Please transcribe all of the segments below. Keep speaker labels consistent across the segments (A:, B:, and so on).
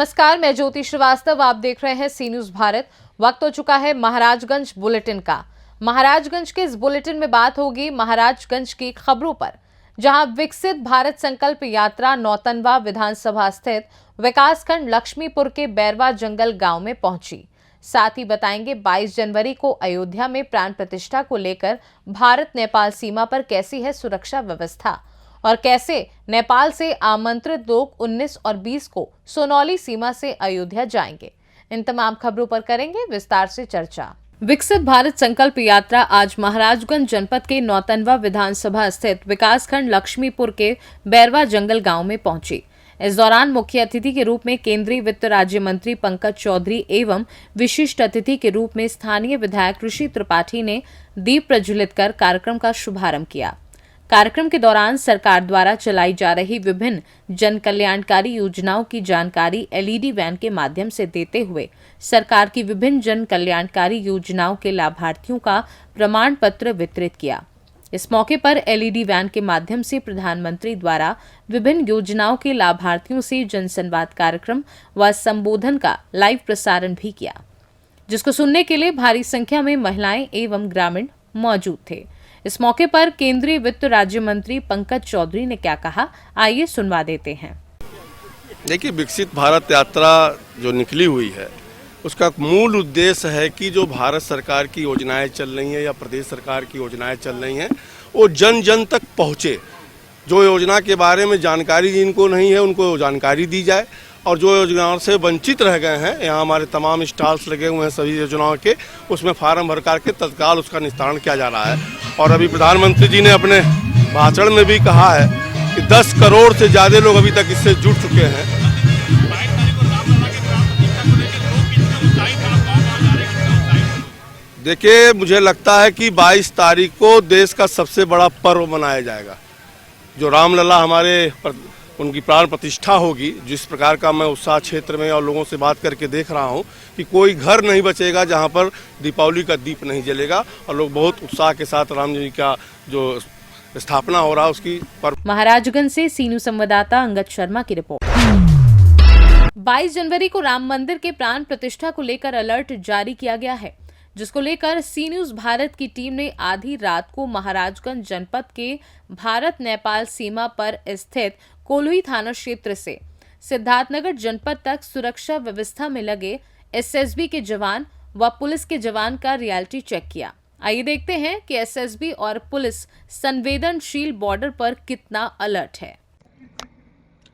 A: नमस्कार, मैं ज्योति श्रीवास्तव। आप देख रहे हैं सी न्यूज भारत। वक्त हो चुका है महाराजगंज बुलेटिन का। महाराजगंज के इस बुलेटिन में बात होगी महाराजगंज की खबरों पर, जहां विकसित भारत संकल्प यात्रा नौतनवा विधानसभा स्थित विकासखंड लक्ष्मीपुर के बैरवा जंगल गांव में पहुंची। साथ ही बताएंगे 22 जनवरी को अयोध्या में प्राण प्रतिष्ठा को लेकर भारत नेपाल सीमा पर कैसी है सुरक्षा व्यवस्था और कैसे नेपाल से आमंत्रित लोग 19 और 20 को सोनौली सीमा से अयोध्या जाएंगे। इन तमाम खबरों पर करेंगे विस्तार से चर्चा। विकसित भारत संकल्प यात्रा आज महाराजगंज जनपद के नौतनवा विधानसभा स्थित विकासखंड लक्ष्मीपुर के बैरवा जंगल गांव में पहुंची। इस दौरान मुख्य अतिथि के रूप में केंद्रीय वित्त राज्य मंत्री पंकज चौधरी एवं विशिष्ट अतिथि के रूप में स्थानीय विधायक ऋषि त्रिपाठी ने दीप प्रज्वलित कर कार्यक्रम का शुभारंभ किया। कार्यक्रम के दौरान सरकार द्वारा चलाई जा रही विभिन्न जन कल्याणकारी योजनाओं की जानकारी एलईडी वैन के माध्यम से देते हुए सरकार की विभिन्न जन कल्याणकारी योजनाओं के लाभार्थियों का प्रमाण पत्र वितरित किया। इस मौके पर एलईडी वैन के माध्यम से प्रधानमंत्री द्वारा विभिन्न योजनाओं के लाभार्थियों से जनसंवाद कार्यक्रम व संबोधन का लाइव प्रसारण भी किया, जिसको सुनने के लिए भारी संख्या में महिलाएं एवं ग्रामीण मौजूद थे। इस मौके पर केंद्रीय वित्त राज्य मंत्री पंकज चौधरी ने क्या कहा, आइए सुनवा देते हैं।
B: देखिए, विकसित भारत यात्रा जो निकली हुई है उसका मूल उद्देश्य है कि जो भारत सरकार की योजनाएं चल रही हैं या प्रदेश सरकार की योजनाएं चल रही हैं वो जन जन तक पहुँचे। जो योजना के बारे में जानकारी जिनको नहीं है उनको जानकारी दी जाए और जो योजनाओं से वंचित रह गए हैं, यहाँ हमारे तमाम स्टॉल्स लगे हुए हैं सभी योजनाओं के, उसमें फार्म भर करके तत्काल उसका निस्तारण किया जा रहा है। और अभी प्रधानमंत्री जी ने अपने भाषण में भी कहा है कि 10 करोड़ से ज़्यादा लोग अभी तक इससे जुड़ चुके हैं। देखिए, मुझे लगता है कि 22 तारीख को देश का सबसे बड़ा पर्व मनाया जाएगा। जो रामलला हमारे उनकी प्राण प्रतिष्ठा होगी, जिस प्रकार का मैं उत्साह क्षेत्र में और लोगों से बात करके देख रहा हूं कि कोई घर नहीं बचेगा जहां पर दीपावली का दीप नहीं जलेगा और लोग बहुत उत्साह के साथ राम जी का जो स्थापना हो रहा है उसकी पर।
A: महाराजगंज से सी न्यूज संवाददाता अंगद शर्मा की रिपोर्ट। 22 जनवरी को राम मंदिर के प्राण प्रतिष्ठा को लेकर अलर्ट जारी किया गया है, जिसको लेकर सी न्यूज भारत की टीम ने आधी रात को महाराजगंज जनपद के भारत नेपाल सीमा पर स्थित कोल्हुई थाना क्षेत्र से सिद्धार्थनगर जनपद तक सुरक्षा व्यवस्था में लगे एसएसबी के जवान व पुलिस के जवान का रियलिटी चेक किया। आइए देखते हैं कि एसएसबी और पुलिस संवेदनशील बॉर्डर पर कितना अलर्ट है।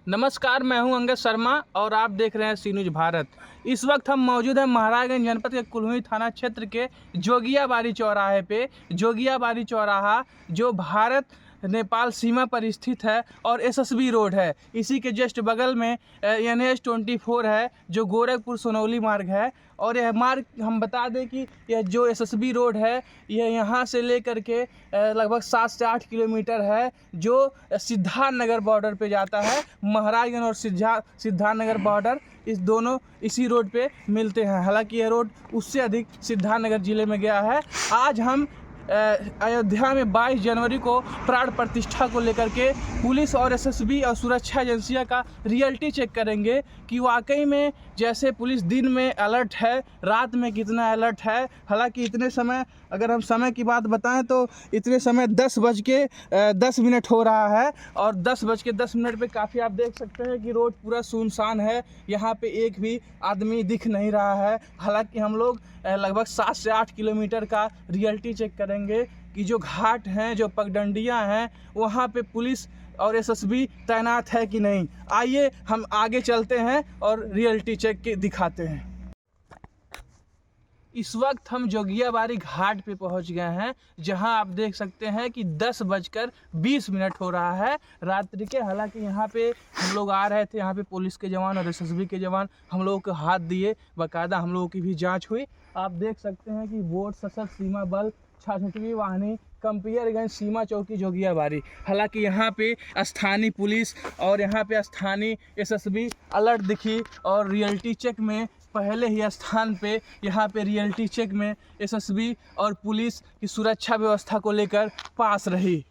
C: नमस्कार, मैं हूं अंगद शर्मा और आप देख रहे हैं सी न्यूज भारत। इस वक्त हम मौजूद हैं महाराजगंज जनपद के कोल्हुई थाना क्षेत्र के जोगियाबाड़ी चौराहे पे। जोगियाबाड़ी चौराहा जो भारत नेपाल सीमा पर स्थित है और एसएसबी रोड है। इसी के जस्ट बगल में NH 24 है जो गोरखपुर सोनौली मार्ग है। और यह मार्ग हम बता दें कि यह जो एसएसबी रोड है यह यहाँ से लेकर के लगभग 7 से 8 किलोमीटर है, जो सिद्धार्थनगर बॉर्डर पे जाता है। महाराजगंज और सिद्धार्थनगर बॉर्डर इस दोनों इसी रोड पे मिलते हैं। हालांकि यह रोड उससे अधिक सिद्धार्थनगर जिले में गया है। आज हम अयोध्या में 22 जनवरी को प्राण प्रतिष्ठा को लेकर के पुलिस और एसएसबी और सुरक्षा एजेंसियों का रियलिटी चेक करेंगे कि वाकई में जैसे पुलिस दिन में अलर्ट है, रात में कितना अलर्ट है। हालांकि इतने समय, अगर हम समय की बात बताएं तो इतने समय 10:10 हो रहा है और 10:10 पे काफ़ी आप देख सकते हैं कि रोड पूरा सुनसान है। यहाँ पे एक भी आदमी दिख नहीं रहा है। हालांकि हम लोग लगभग 7 से 8 किलोमीटर का रियलिटी चेक करेंगे कि जो घाट हैं, जो पगडंडियाँ हैं, वहाँ पे पुलिस और एसएसबी तैनात है कि नहीं। आइए हम आगे चलते हैं और रियलिटी चेक के दिखाते हैं। इस वक्त हम जोगियाबाड़ी घाट पे पहुंच गए हैं, जहां आप देख सकते हैं कि 10:20 हो रहा है रात्रि के। हालांकि यहाँ पे हम लोग आ रहे थे, यहाँ पे पुलिस के जवान और एसएसबी के जवान हम लोगों को हाथ दिए, बाकायदा हम लोगों की भी जांच हुई। आप देख सकते हैं कि बोर्ड सशस्त्र सीमा बल 66वीं वाहिनी कंपियरगंज सीमा चौकी जोगियाबाड़ी। हालांकि यहाँ पे स्थानीय पुलिस और यहाँ पे स्थानीय एसएसबी अलर्ट दिखी और रियलिटी चेक में पहले ही स्थान पे यहाँ पे रियलिटी चेक में एसएसबी और पुलिस की सुरक्षा व्यवस्था को लेकर पास रही।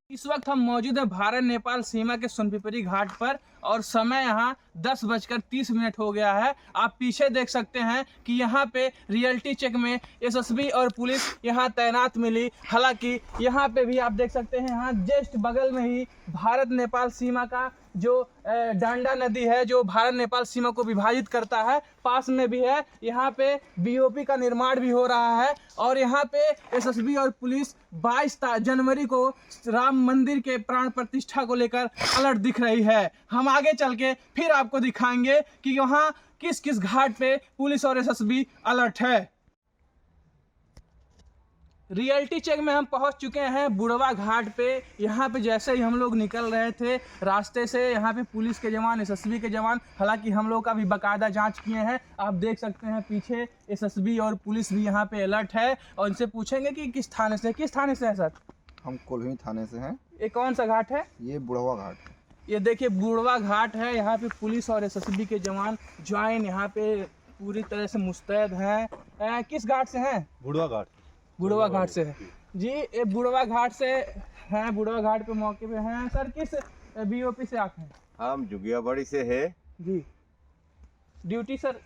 C: इस वक्त हम मौजूद हैं भारत नेपाल सीमा के सोनपिपरी घाट पर और समय यहाँ 10:30 हो गया है। आप पीछे देख सकते हैं कि यहाँ पे रियलिटी चेक में एसएसबी और पुलिस यहाँ तैनात मिली। हालांकि यहाँ पे भी आप देख सकते हैं, यहाँ जस्ट बगल में ही भारत नेपाल सीमा का जो डांडा नदी है जो भारत नेपाल सीमा को विभाजित करता है, पास में भी है। यहाँ पे बीओपी का निर्माण भी हो रहा है और यहाँ पे एसएसबी और पुलिस 22 जनवरी को राम मंदिर के प्राण प्रतिष्ठा को लेकर अलर्ट दिख रही है। हम आगे चल के फिर आपको दिखाएंगे कि वहाँ किस किस घाट पे पुलिस और एसएसबी अलर्ट है। रियलिटी चेक में हम पहुंच चुके हैं बुढ़वा घाट पे। यहाँ पे जैसे ही हम लोग निकल रहे थे रास्ते से, यहाँ पे पुलिस के जवान, एसएसबी के जवान, हालांकि हम लोग का भी बाकायदा जांच किए हैं। आप देख सकते हैं पीछे एसएसबी और पुलिस भी यहाँ पे अलर्ट है और इनसे पूछेंगे कि किस थाने से है सर?
D: हम कुल्ही थाने से हैं।
C: ये कौन सा घाट है?
D: ये बुढ़वा घाट।
C: ये देखिए बुढ़वा घाट है। यहाँ पे पुलिस और एसएसबी के जवान ज्वाइन यहाँ पे पूरी तरह से मुस्तैद हैं। किस घाट से हैं?
D: बुढ़वा घाट।
C: बुढ़वा घाट से है जी। ये बुढ़वा घाट से हैं, बुढ़वा घाट पे मौके पे हैं। सर किस बीओपी से आते हैं?
E: हम जुगियाबाड़ी से है
C: जी। ड्यूटी सर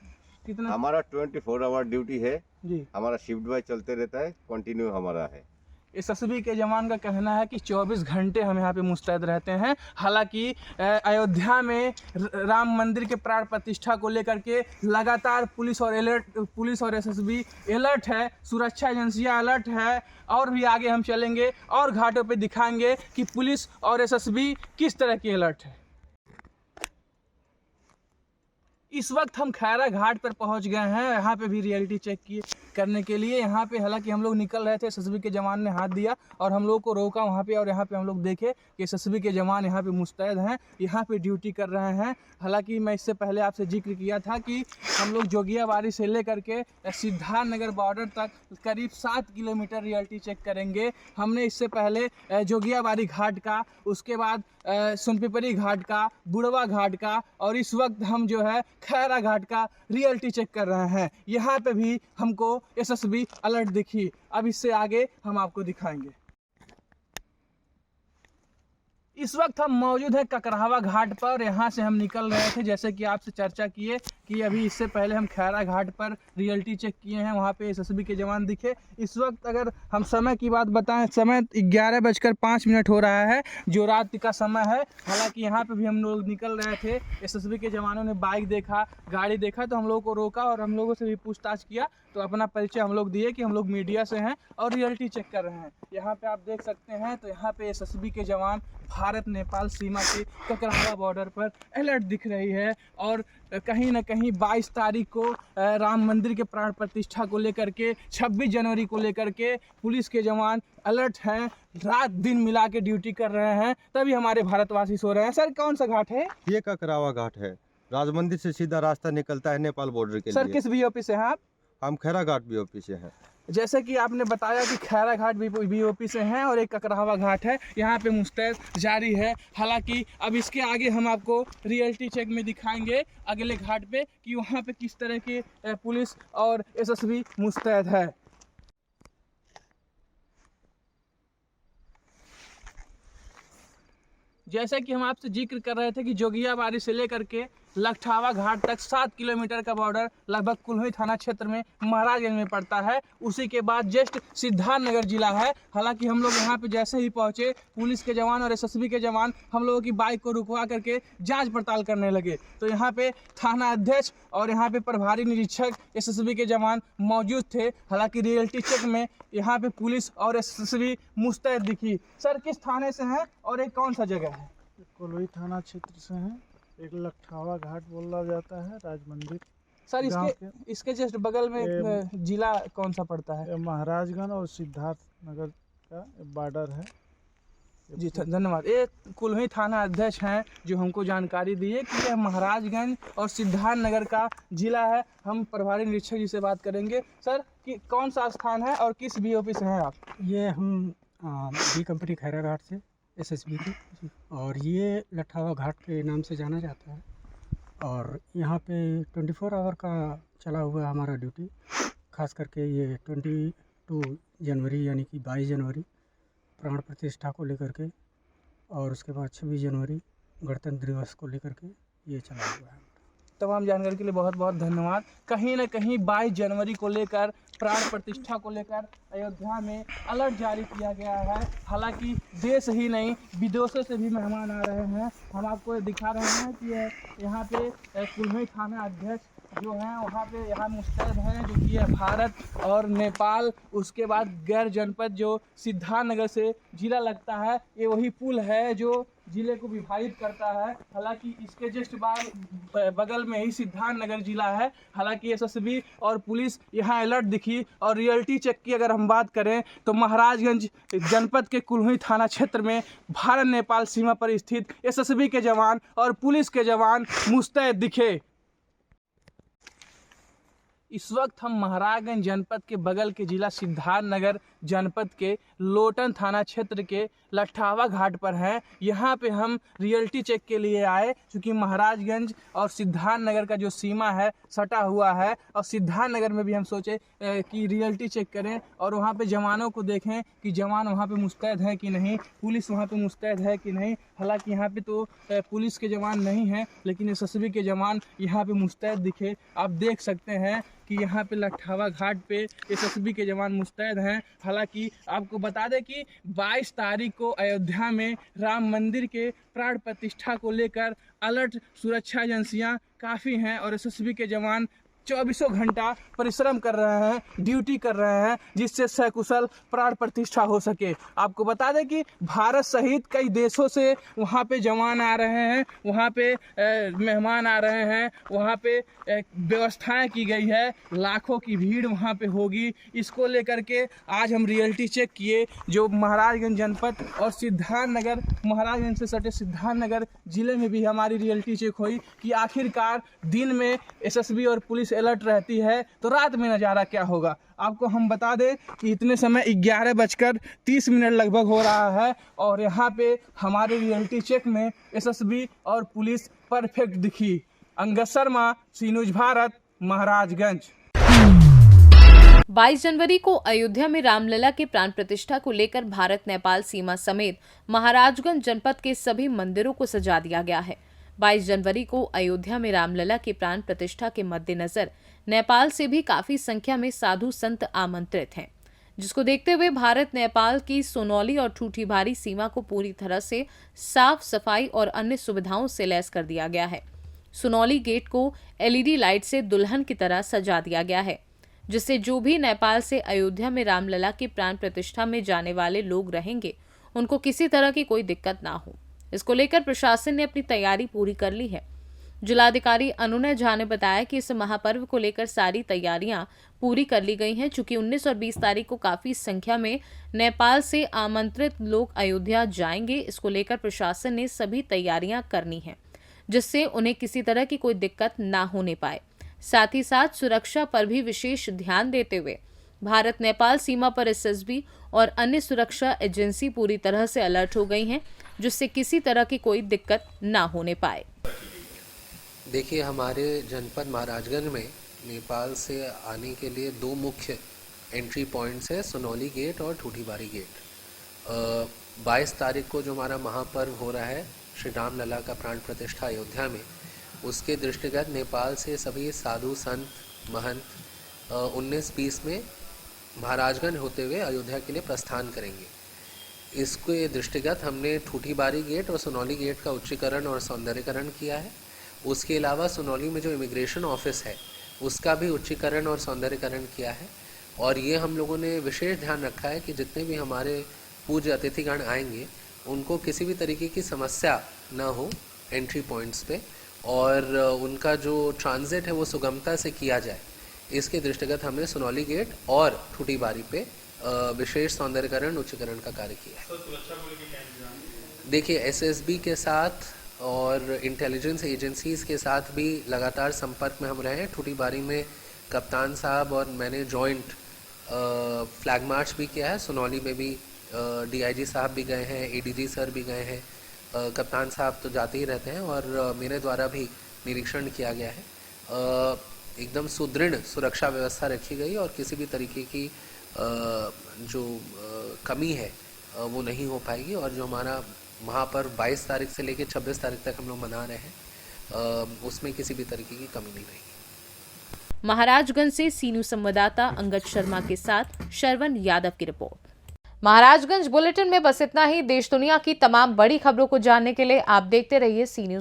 C: कितना?
E: हमारा 24 आवर ड्यूटी है
C: जी।
E: हमारा शिफ्ट वाइज चलते रहता है, कंटिन्यू हमारा है।
C: एसएसबी के जवान का कहना है कि 24 घंटे हम यहाँ पे मुस्तैद रहते हैं। हालांकि अयोध्या में राम मंदिर के प्राण प्रतिष्ठा को लेकर के लगातार पुलिस और एसएसबी अलर्ट है, सुरक्षा एजेंसियाँ अलर्ट है। और भी आगे हम चलेंगे और घाटों पे दिखाएंगे कि पुलिस और एसएसबी किस तरह की अलर्ट है। इस वक्त हम खैरा घाट पर पहुंच गए हैं। यहाँ पे भी रियलिटी चेक करने के लिए यहाँ पे, हालांकि हम लोग निकल रहे थे, एसएसबी के जवान ने हाथ दिया और हम लोग को रोका वहाँ पे। और यहाँ पे हम लोग देखे कि एसएसबी के जवान यहाँ पे मुस्तैद हैं, यहाँ पे ड्यूटी कर रहे हैं। हालांकि मैं इससे पहले आपसे जिक्र किया था कि हम लोग जोगियाबाड़ी से लेकर के सिद्धार्थनगर बॉर्डर तक करीब 7 किलोमीटर रियलिटी चेक करेंगे। हमने इससे पहले जोगियाबाड़ी घाट का, उसके बाद सोनपिपरी घाट का, बुढ़वा घाट का और इस वक्त हम जो है खैरा घाट का रियलिटी चेक कर रहे हैं। यहाँ पे भी हमको एसएसबी अलर्ट दिखी। अब इससे आगे हम आपको दिखाएंगे। इस वक्त हम मौजूद हैं ककरावा घाट पर। यहाँ से हम निकल रहे थे, जैसे कि आपसे चर्चा किए कि अभी इससे पहले हम खैरा घाट पर रियलिटी चेक किए हैं, वहाँ पे एसएसबी के जवान दिखे। इस वक्त अगर हम समय की बात बताएं, समय 11:05 हो रहा है, जो रात का समय है। हालांकि यहाँ पे भी हम लोग निकल रहे थे, एसएसबी के जवानों ने बाइक देखा, गाड़ी देखा, तो हम लोगों को रोका और हम लोगों से भी पूछताछ किया। तो अपना परिचय हम लोग दिए कि हम लोग मीडिया से हैं और रियलिटी चेक कर रहे हैं। यहाँ पे आप देख सकते हैं, तो यहाँ पे एसएसबी के जवान भारत नेपाल सीमा के ककरावा बॉर्डर पर अलर्ट दिख रही है। और कहीं ना कहीं 22 तारीख को राम मंदिर के प्राण प्रतिष्ठा को लेकर के, 26 जनवरी को लेकर के पुलिस के जवान अलर्ट हैं, रात दिन मिला के ड्यूटी कर रहे हैं, तभी हमारे भारतवासी सो रहे हैं। सर कौन सा घाट है?
D: ये ककरावा घाट है। राज मंदिर से सीधा रास्ता निकलता है नेपाल बॉर्डर के लिए।
C: सर किस बीओपी से हैं आप?
D: हम खैरा घाट बीओपी से हैं।
C: जैसे कि आपने बताया कि खैरा घाट भी बीओपी से हैं और एक ककरावा घाट है, यहाँ पे मुस्तैद जारी है। हालांकि अब इसके आगे हम आपको रियलिटी चेक में दिखाएंगे अगले घाट पे कि वहाँ पे किस तरह के पुलिस और एसएसबी मुस्तैद है। जैसे कि हम आपसे जिक्र कर रहे थे कि जोगियाबाड़ी से लेकर के लखठावा घाट तक 7 किलोमीटर का बॉर्डर लगभग कुल्ही थाना क्षेत्र में महाराजगंज में पड़ता है। उसी के बाद जस्ट सिद्धार्थनगर जिला है। हालांकि हम लोग यहाँ पे जैसे ही पहुँचे, पुलिस के जवान और एसएसबी के जवान हम लोगों की बाइक को रुकवा करके जांच पड़ताल करने लगे। तो यहाँ पे थाना अध्यक्ष और यहाँ पे प्रभारी निरीक्षक एसएसबी के जवान मौजूद थे। हालांकि रियलिटी चेक में यहाँ पे पुलिस और एसएसबी मुस्तैद दिखी। सर किस थाने से हैं और एक कौन सा जगह है?
F: कुल्ही थाना क्षेत्र से हैं। एक लखठावा घाट बोला जाता है, राज मंदिर।
C: सर इसके जस्ट बगल में जिला कौन सा पड़ता है?
F: महाराजगंज और सिद्धार्थनगर का बॉर्डर है।
C: जी धन्यवाद। ये कुल्ही थाना अध्यक्ष हैं जो हमको जानकारी दी है कि यह महाराजगंज और सिद्धार्थनगर का जिला है। हम प्रभारी निरीक्षक जी से बात करेंगे। सर कि कौन सा स्थान है और किस बीओपी से हैं आप?
G: ये हम बी कंपनी खैरा घाट से एसएसबी की, और ये लठावा घाट के नाम से जाना जाता है। और यहाँ पे 24 आवर का चला हुआ है हमारा ड्यूटी। खास करके ये 22 जनवरी यानी कि 22 जनवरी प्राण प्रतिष्ठा को लेकर के और उसके बाद 26 जनवरी गणतंत्र दिवस को लेकर के ये चला हुआ है।
C: तमाम जानकारी के लिए बहुत बहुत धन्यवाद। कहीं ना कहीं 22 जनवरी को लेकर, प्राण प्रतिष्ठा को लेकर अयोध्या में अलर्ट जारी किया गया है। हालांकि देश ही नहीं, विदेशों से भी मेहमान आ रहे हैं। हम आपको दिखा रहे हैं कि यहाँ पे कुल्ही थाना अध्यक्ष जो हैं वहाँ पे यहाँ मुस्तैद हैं, जो कि है भारत और नेपाल। उसके बाद गैर जनपद जो सिद्धार्थनगर से ज़िला लगता है, ये वही पुल है जो ज़िले को विभाजित करता है। हालांकि इसके जस्ट बगल में ही सिद्धार्थनगर ज़िला है। हालांकि एसएसबी और पुलिस यहाँ अलर्ट दिखी। और रियलिटी चेक की अगर हम बात करें तो महाराजगंज जनपद के कुल्ही थाना क्षेत्र में भारत नेपाल सीमा पर स्थित एसएसबी के जवान और पुलिस के जवान मुस्तैद दिखे। इस वक्त हम महाराजगंज जनपद के बगल के जिला सिद्धार्थनगर जनपद के लोटन थाना क्षेत्र के लट्ठावा घाट पर हैं। यहाँ पे हम रियलिटी चेक के लिए आए, क्योंकि महाराजगंज और सिद्धार्थनगर का जो सीमा है सटा हुआ है। और सिद्धार्थनगर में भी हम सोचे कि रियलिटी चेक करें और वहाँ पे जवानों को देखें कि जवान वहाँ पे मुस्तैद हैं कि नहीं, पुलिस वहाँ पे मुस्तैद है कि नहीं। हालांकि यहाँ पे तो पुलिस के जवान नहीं हैं, लेकिन एसएसबी के जवान यहाँ पे मुस्तैद दिखे। आप देख सकते हैं कि यहाँ पे लट्ठावा घाट पे एसएसबी के जवान मुस्तैद हैं। हालांकि आपको बता दें कि 22 तारीख को अयोध्या में राम मंदिर के प्राण प्रतिष्ठा को लेकर अलर्ट सुरक्षा एजेंसियां काफ़ी हैं और एसएसबी के जवान 24 घंटा परिश्रम कर रहे हैं, ड्यूटी कर रहे हैं, जिससे सकुशल प्राण प्रतिष्ठा हो सके। आपको बता दें कि भारत सहित कई देशों से वहाँ पे जवान आ रहे हैं, वहाँ पे मेहमान आ रहे हैं, वहाँ पे व्यवस्थाएं की गई है, लाखों की भीड़ वहाँ पे होगी। इसको लेकर के आज हम रियलिटी चेक किए, जो महाराजगंज जनपद और सिद्धार्थनगर, महाराजगंज से सटे सिद्धार्थनगर जिले में भी हमारी रियलिटी चेक हुई कि आखिरकार दिन में एसएसबी और पुलिस अलर्ट रहती है तो रात में नज़ारा क्या होगा। आपको हम बता दें कि इतने समय 11:30 लगभग हो रहा है और यहाँ पे हमारे रियलिटी चेक में एसएसबी और पुलिस परफेक्ट दिखी। अंगद शर्मा, सी न्यूज़ भारत, महाराजगंज।
A: 22 जनवरी को अयोध्या में रामलला के प्राण प्रतिष्ठा को लेकर भारत नेपाल सीमा समेत महाराजगंज जनपद के सभी मंदिरों को सजा दिया गया है। 22 जनवरी को अयोध्या में रामलला के प्राण प्रतिष्ठा के मद्देनजर नेपाल से भी काफी संख्या में साधु संत आमंत्रित हैं, जिसको देखते हुए भारत नेपाल की सोनौली और ठूठीभारी सीमा को पूरी तरह से साफ सफाई और अन्य सुविधाओं से लैस कर दिया गया है। सोनौली गेट को एलईडी लाइट से दुल्हन की तरह सजा दिया गया है, जिससे जो भी नेपाल से अयोध्या में रामलला की प्राण प्रतिष्ठा में जाने वाले लोग रहेंगे, उनको किसी तरह की कोई दिक्कत ना हो। इसको लेकर प्रशासन ने अपनी तैयारी पूरी कर ली है। जिलाधिकारी अनुनय झा ने बताया कि इस महापर्व को लेकर सारी तैयारियां पूरी कर ली गई हैं। चूंकि 19 और 20 तारीख को काफी संख्या में नेपाल से आमंत्रित लोग अयोध्या जाएंगे, इसको लेकर प्रशासन ने सभी तैयारियां करनी हैं, जिससे उन्हें किसी तरह की कोई दिक्कत ना होने पाए। साथ ही साथ सुरक्षा पर भी विशेष ध्यान देते हुए भारत नेपाल सीमा पर एसएसबी और अन्य सुरक्षा एजेंसी पूरी तरह से अलर्ट हो गई हैं, जिससे किसी तरह की कोई दिक्कत ना होने पाए।
H: देखिए, हमारे जनपद महाराजगंज में नेपाल से आने के लिए 2 मुख्य एंट्री पॉइंट्स है, सोनौली गेट और ठूठीबारी गेट। 22 तारीख को जो हमारा महापर्व हो रहा है श्री रामलला का प्राण प्रतिष्ठा अयोध्या में, उसके दृष्टिगत नेपाल से सभी साधु संत महंत 19-20 में महाराजगंज होते हुए अयोध्या के लिए प्रस्थान करेंगे। इसके दृष्टिगत हमने ठूठीबारी गेट और सोनौली गेट का उच्चीकरण और सौंदर्यीकरण किया है। उसके अलावा सोनौली में जो इमिग्रेशन ऑफिस है उसका भी उच्चीकरण और सौंदर्यीकरण किया है। और ये हम लोगों ने विशेष ध्यान रखा है कि जितने भी हमारे पूज्य अतिथिगण आएंगे उनको किसी भी तरीके की समस्या ना हो एंट्री पॉइंट्स पे, और उनका जो ट्रांजिट है वो सुगमता से किया जाए। इसके दृष्टिगत हमने सोनौली गेट और ठूठीबारी पे विशेष सौंदर्यीकरण उच्चीकरण का कार्य किया है। देखिए, एसएसबी के साथ और इंटेलिजेंस एजेंसीज़ के साथ भी लगातार संपर्क में हम रहे हैं। ठूठीबारी में कप्तान साहब और मैंने जॉइंट फ्लैग मार्च भी किया है। सोनौली में भी डीआईजी साहब भी गए हैं, एडीजी सर भी गए हैं, कप्तान साहब तो जाते ही रहते हैं, और मेरे द्वारा भी निरीक्षण किया गया है। एकदम सुदृढ़ सुरक्षा व्यवस्था रखी गई और किसी भी तरीके की जो कमी है वो नहीं हो पाएगी। और जो हमारा वहाँ पर 22 तारीख से लेकर 26 तारीख तक हम लोग मना रहे हैं। उसमें किसी भी तरीके की कमी नहीं रहेगी।
A: महाराजगंज से सी न्यूज संवाददाता अंगद शर्मा के साथ शरवण यादव की रिपोर्ट। महाराजगंज बुलेटिन में बस इतना ही। देश दुनिया की तमाम बड़ी खबरों को जानने के लिए आप देखते रहिए सी न्यूज।